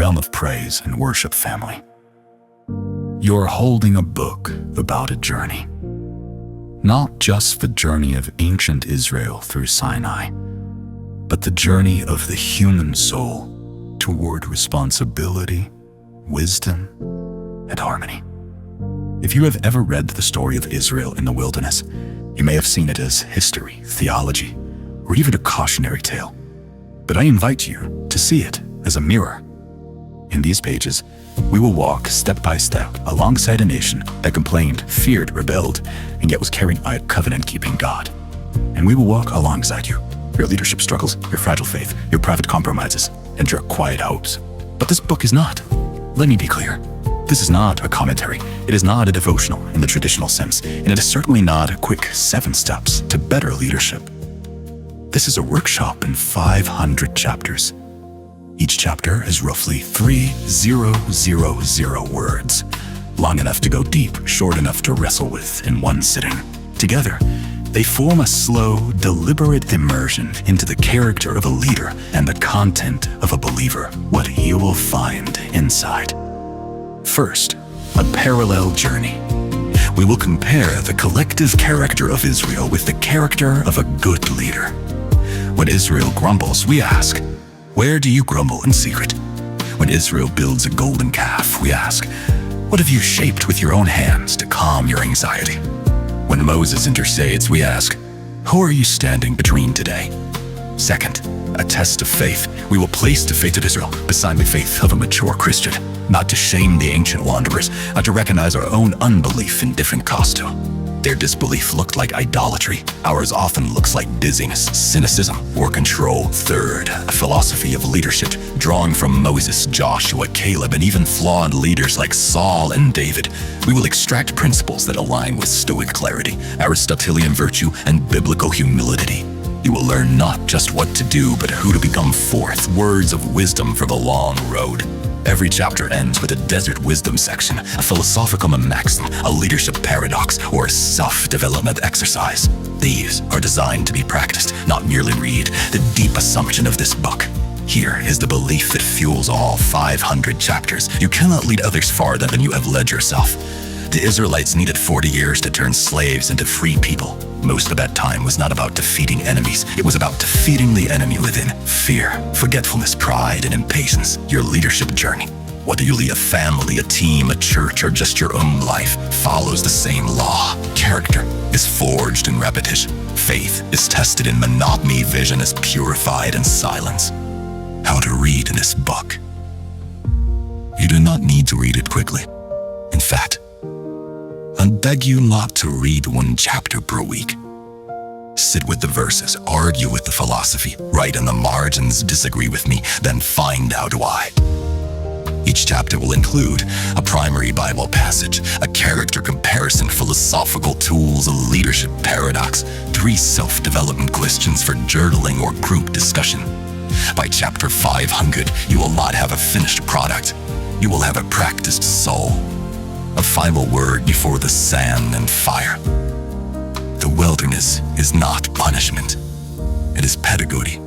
realm of praise and worship, family. You're holding a book about a journey. Not just the journey of ancient Israel through Sinai, but the journey of the human soul toward responsibility, wisdom, and harmony. If you have ever read the story of Israel in the wilderness, you may have seen it as history, theology, or even a cautionary tale. But I invite you to see it as a mirror. In these pages, we will walk step by step alongside a nation that complained, feared, rebelled, and yet was carrying out a covenant-keeping God. And we will walk alongside you, your leadership struggles, your fragile faith, your private compromises, and your quiet hopes. But this book is not. Let me be clear. This is not a commentary. It is not a devotional in the traditional sense, and it is certainly not a quick 7 steps to better leadership. This is a workshop in 500 chapters. Each chapter is roughly 3,000 words, long enough to go deep, short enough to wrestle with in one sitting. Together, they form a slow, deliberate immersion into the character of a leader and the content of a believer, what you will find inside. First, a parallel journey. We will compare the collective character of Israel with the character of a good leader. When Israel grumbles, we ask, where do you grumble in secret? When Israel builds a golden calf, we ask, what have you shaped with your own hands to calm your anxiety? When Moses intercedes, we ask, who are you standing between today? Second, a test of faith. We will place the faith of Israel beside the faith of a mature Christian, not to shame the ancient wanderers, but to recognize our own unbelief in different costume. Their disbelief looked like idolatry. Ours often looks like dizziness, cynicism, or control. Third, a philosophy of leadership drawn from Moses, Joshua, Caleb, and even flawed leaders like Saul and David. We will extract principles that align with Stoic clarity, Aristotelian virtue, and biblical humility. You will learn not just what to do, but who to become. Fourth, words of wisdom for the long road. Every chapter ends with a desert wisdom section, a philosophical maxim, a leadership paradox, or a self-development exercise. These are designed to be practiced, not merely read. The deep assumption of this book. Here is the belief that fuels all 500 chapters. You cannot lead others farther than you have led yourself. The Israelites needed 40 years to turn slaves into free people. Most of that time was not about defeating enemies. It was about defeating the enemy within: fear, forgetfulness, pride, and impatience. Your leadership journey, whether you lead a family, a team, a church, or just your own life, follows the same law. Character is forged in repetition. Faith is tested in monotony. Vision is purified in silence. How to read this book. You do not need to read it quickly. In fact, I beg you not to read 1 chapter per week. Sit with the verses, argue with the philosophy, write in the margins, disagree with me, then find out why. Each chapter will include a primary Bible passage, a character comparison, philosophical tools, a leadership paradox, 3 self-development questions for journaling or group discussion. By chapter 500, you will not have a finished product. You will have a practiced soul. A final word before the sand and fire. The wilderness is not punishment. It is pedagogy.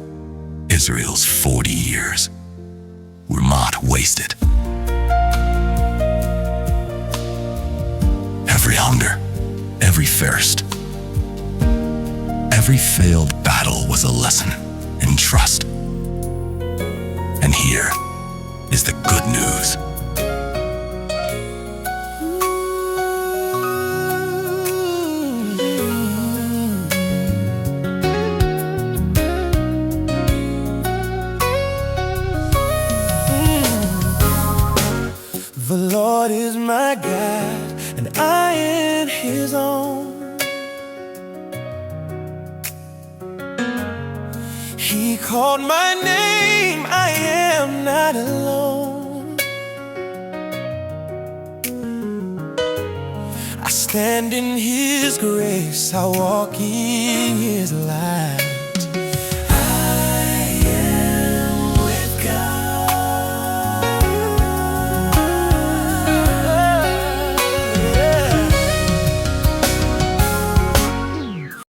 Israel's 40 years were not wasted. Every hunger, every thirst, every failed battle was a lesson in trust. And here is the good news. The Lord is my guide, and I am His own. He called my name, I am not alone. I stand in His grace, I walk in His light.